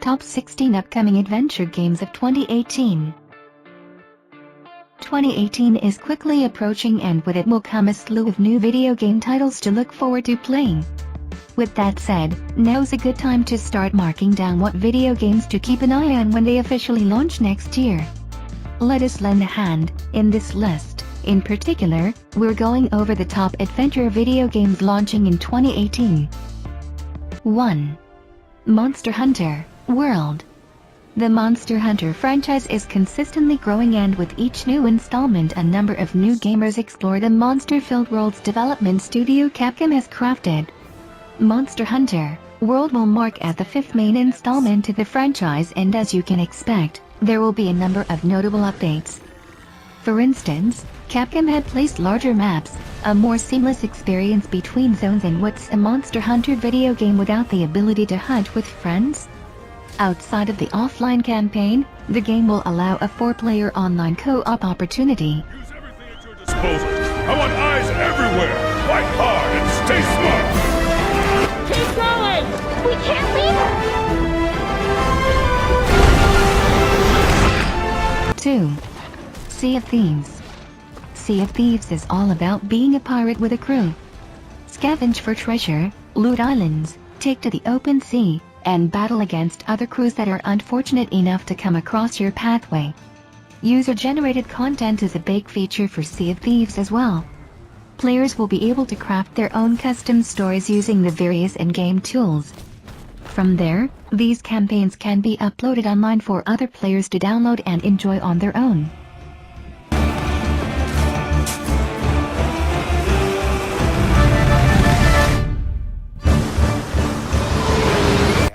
Top 16 Upcoming Adventure Games of 2018. 2018 is quickly approaching, and with it will come a slew of new video game titles to look forward to playing. With that said, now's a good time to start marking down what video games to keep an eye on when they officially launch next year. Let us lend a hand in this list. In particular, we're going over the top adventure video games launching in 2018. 1. Monster Hunter World. The Monster Hunter franchise is consistently growing, and with each new installment a number of new gamers explore the monster-filled worlds development studio Capcom has crafted. Monster Hunter World will mark as the 5th main installment to the franchise, and as you can expect, there will be a number of notable updates. For instance, Capcom had placed larger maps, a more seamless experience between zones, and what's a Monster Hunter video game without the ability to hunt with friends? Outside of the offline campaign, the game will allow a 4-player online co-op opportunity. Use everything at your disposal. I want eyes everywhere. Fight hard and stay smart. Keep going! We can't leave her! 2. Sea of Thieves. Sea of Thieves is all about being a pirate with a crew. Scavenge for treasure, loot islands, take to the open sea, and battle against other crews that are unfortunate enough to come across your pathway. User-generated content is a big feature for Sea of Thieves as well. Players will be able to craft their own custom stories using the various in-game tools. From there, these campaigns can be uploaded online for other players to download and enjoy on their own.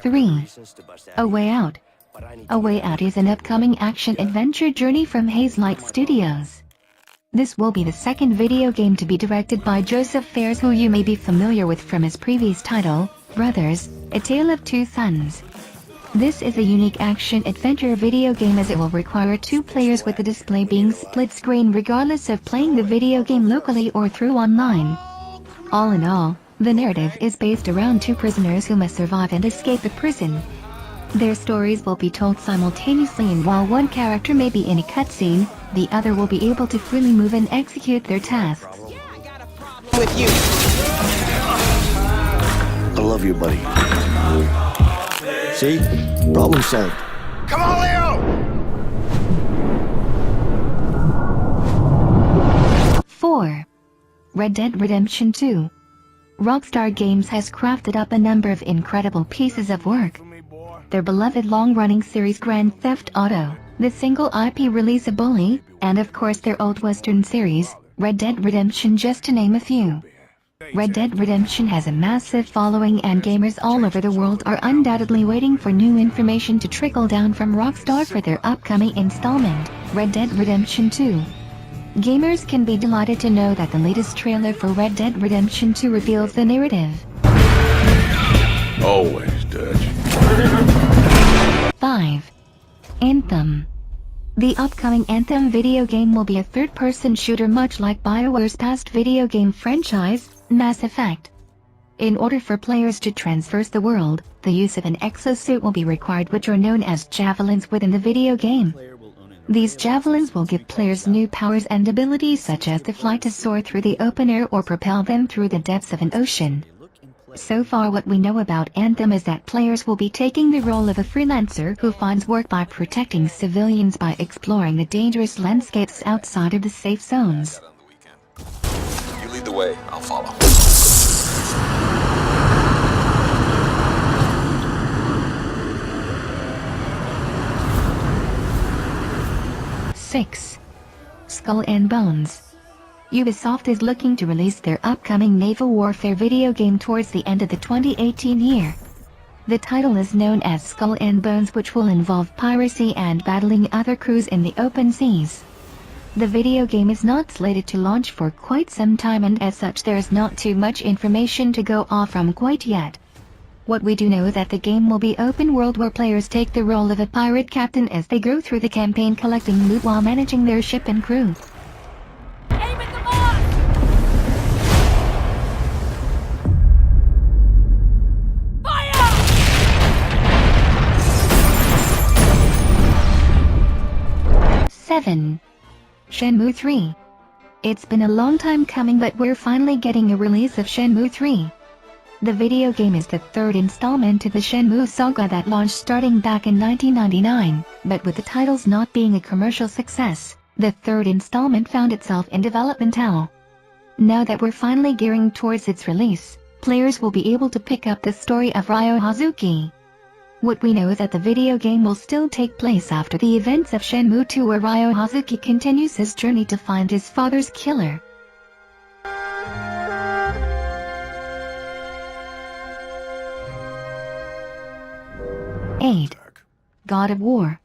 3. A Way Out. A Way Out is an upcoming action-adventure journey from Hazelight Studios. This will be the second video game to be directed by Joseph Fares, who you may be familiar with from his previous title, Brothers, A Tale of Two Sons. This is a unique action-adventure video game, as it will require 2 players, with the display being split screen regardless of playing the video game locally or through online. All in all, the narrative is based around 2 prisoners who must survive and escape the prison. Their stories will be told simultaneously, and while one character may be in a cutscene, the other will be able to freely move and execute their tasks. With you. I love you, buddy. See? Problem solved. Come on, Leo! 4. Red Dead Redemption 2. Rockstar Games has crafted up a number of incredible pieces of work. Their beloved long-running series Grand Theft Auto, the single IP release of Bully, and of course their old Western series, Red Dead Redemption, just to name a few. Red Dead Redemption has a massive following, and gamers all over the world are undoubtedly waiting for new information to trickle down from Rockstar for their upcoming installment, Red Dead Redemption 2. Gamers can be delighted to know that the latest trailer for Red Dead Redemption 2 reveals the narrative. Always, Dutch. 5. Anthem. The upcoming Anthem video game will be a third-person shooter much like BioWare's past video game franchise, Mass Effect. In order for players to traverse the world, the use of an exosuit will be required, which are known as javelins within the video game. These javelins will give players new powers and abilities, such as to fly, to soar through the open air, or propel them through the depths of an ocean. So far, what we know about Anthem is that players will be taking the role of a freelancer who finds work by protecting civilians by exploring the dangerous landscapes outside of the safe zones. You lead the way, I'll follow. 6. Skullnbones. Ubisoft is looking to release their upcoming naval warfare video game towards the end of the 2018 year. The title is known as Skullnbones, which will involve piracy and battling other crews in the open seas. The video game is not slated to launch for quite some time, and as such there is not too much information to go off from quite yet. What we do know is that the game will be open world, where players take the role of a pirate captain as they go through the campaign collecting loot while managing their ship and crew. Aim at the mark! 7. Shenmue III. It's been a long time coming, but we're finally getting a release of Shenmue III. The video game is the third installment to the Shenmue saga that launched starting back in 1999, but with the titles not being a commercial success, the third installment found itself in development hell. Now that we're finally gearing towards its release, players will be able to pick up the story of Ryo Hazuki. What we know is that the video game will still take place after the events of Shenmue II, where Ryo Hazuki continues his journey to find his father's killer. God of War.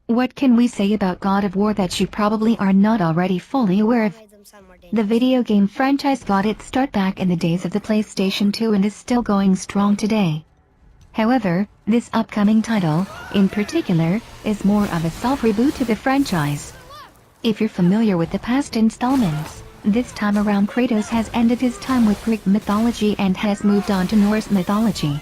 What can we say about God of War that you probably are not already fully aware of? The video game franchise got its start back in the days of the PlayStation 2 and is still going strong today. However, this upcoming title, in particular, is more of a soft reboot to the franchise. If you're familiar with the past installments, this time around Kratos has ended his time with Greek mythology and has moved on to Norse mythology.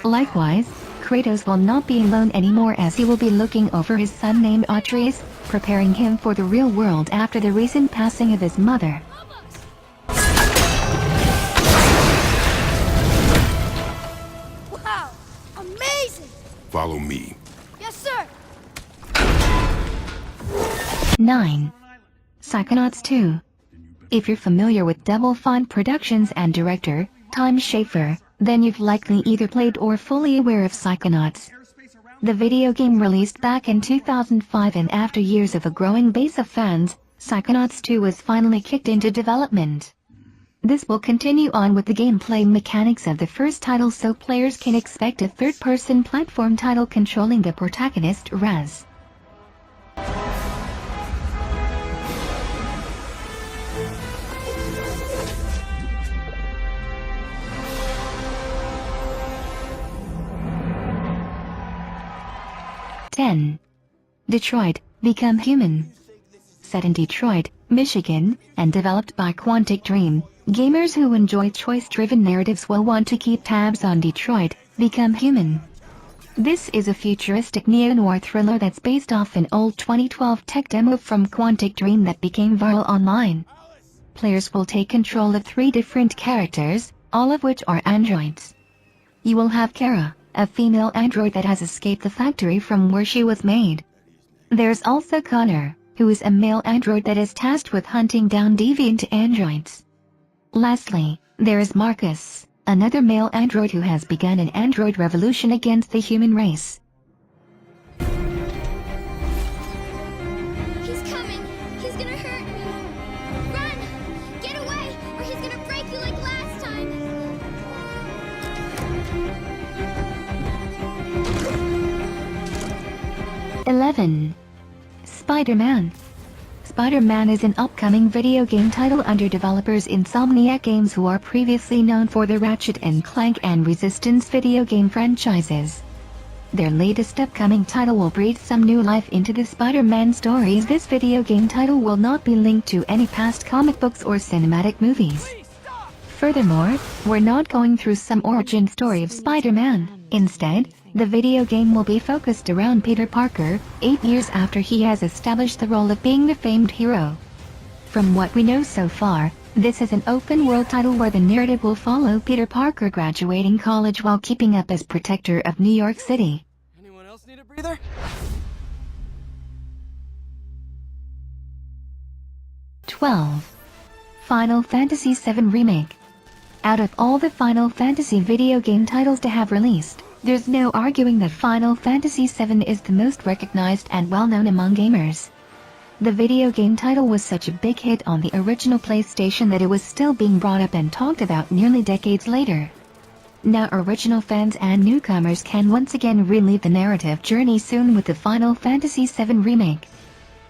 Likewise, Kratos will not be alone anymore, as he will be looking over his son named Atreus, preparing him for the real world after the recent passing of his mother. Wow! Amazing! Follow me. Yes, sir! 9. Psychonauts II. If you're familiar with Double Fine Productions and director Tim Schafer, then you've likely either played or fully aware of Psychonauts. The video game released back in 2005, and after years of a growing base of fans, Psychonauts 2 was finally kicked into development. This will continue on with the gameplay mechanics of the first title, so players can expect a third-person platform title controlling the protagonist Raz. Detroit: Become Human. Set in Detroit, Michigan, and developed by Quantic Dream, gamers who enjoy choice-driven narratives will want to keep tabs on Detroit: Become Human. This is a futuristic neo-noir thriller that's based off an old 2012 tech demo from Quantic Dream that became viral online. Players will take control of 3 different characters, all of which are androids. You will have Kara, a female android that has escaped the factory from where she was made. There's also Connor, who is a male android that is tasked with hunting down deviant androids. Lastly, there is Marcus, another male android who has begun an android revolution against the human race. He's coming! He's gonna hurt me! Run! Get away, or he's gonna break you like last time! 11. SpiderMan. SpiderMan is an upcoming video game title under developers Insomniac Games, who are previously known for the Ratchet & Clank and Resistance video game franchises. Their latest upcoming title will breathe some new life into the Spider-Man stories. This video game title will not be linked to any past comic books or cinematic movies. Furthermore, we're not going through some origin story of Spider-Man. Instead, the video game will be focused around Peter Parker, 8 years after he has established the role of being the famed hero. From what we know so far, this is an open-world title where the narrative will follow Peter Parker graduating college while keeping up as protector of New York City. Anyone else need a breather? 12. Final Fantasy VII Remake. Out of all the Final Fantasy video game titles to have released, there's no arguing that Final Fantasy VII is the most recognized and well-known among gamers. The video game title was such a big hit on the original PlayStation that it was still being brought up and talked about nearly decades later. Now original fans and newcomers can once again relive the narrative journey soon with the Final Fantasy VII Remake.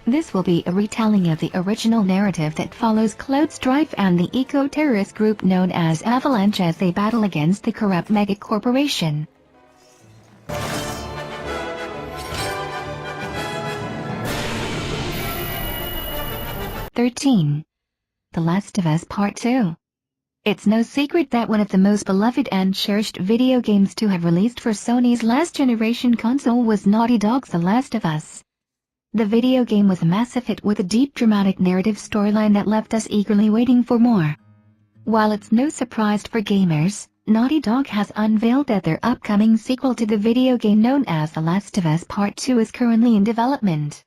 This will be a retelling of the original narrative that follows Cloud Strife and the eco-terrorist group known as Avalanche as they battle against the corrupt mega corporation. 13. The Last of Us Part 2. It's no secret that one of the most beloved and cherished video games to have released for Sony's last generation console was Naughty Dog's The Last of Us. The video game was a massive hit with a deep dramatic narrative storyline that left us eagerly waiting for more. While it's no surprise for gamers, Naughty Dog has unveiled that their upcoming sequel to the video game known as The Last of Us Part 2 is currently in development.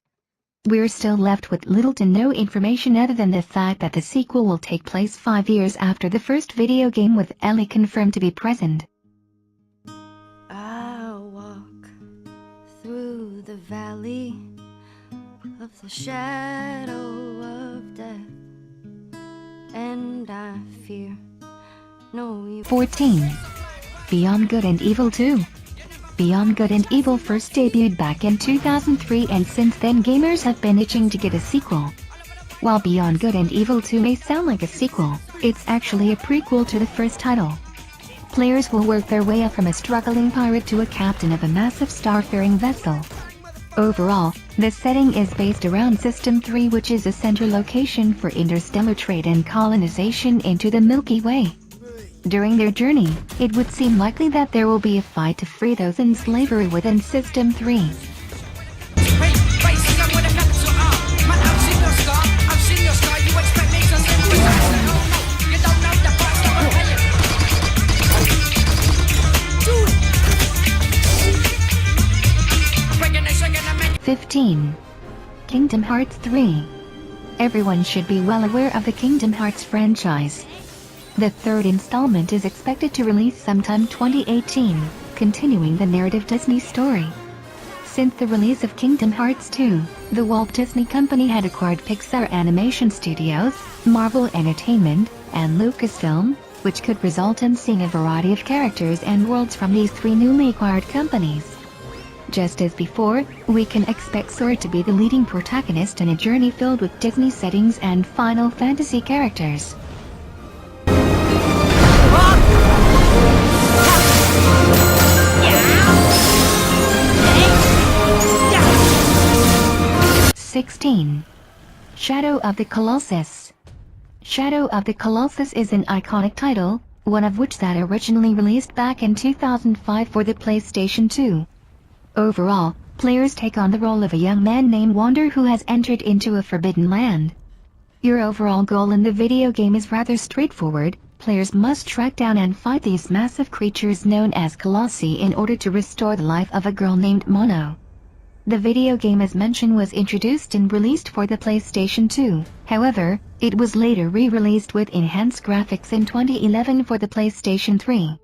We're still left with little to no information other than the fact that the sequel will take place 5 years after the first video game, with Ellie confirmed to be present. I'll walk through the valley of the shadow of death, and I fear no evil. 14. Beyond Good and Evil 2. Beyond Good and Evil first debuted back in 2003, and since then gamers have been itching to get a sequel. While Beyond Good and Evil 2 may sound like a sequel, it's actually a prequel to the first title. Players will work their way up from a struggling pirate to a captain of a massive starfaring vessel. Overall, the setting is based around System 3, which is a center location for interstellar trade and colonization into the Milky Way. During their journey, it would seem likely that there will be a fight to free those in slavery within System 3. (15) Kingdom Hearts 3. Everyone should be well aware of the Kingdom Hearts franchise. The third installment is expected to release sometime 2018, continuing the narrative Disney story. Since the release of Kingdom Hearts 2, the Walt Disney Company had acquired Pixar Animation Studios, Marvel Entertainment, and Lucasfilm, which could result in seeing a variety of characters and worlds from these three newly acquired companies. Just as before, we can expect Sora to be the leading protagonist in a journey filled with Disney settings and Final Fantasy characters. Yeah. 16. Shadow of the Colossus. Shadow of the Colossus is an iconic title, one of which that originally released back in 2005 for the PlayStation 2. Overall, players take on the role of a young man named Wander who has entered into a forbidden land. Your overall goal in the video game is rather straightforward. Players must track down and fight these massive creatures known as Colossi in order to restore the life of a girl named Mono. The video game, as mentioned, was introduced and released for the PlayStation 2, however, it was later re-released with enhanced graphics in 2011 for the PlayStation 3.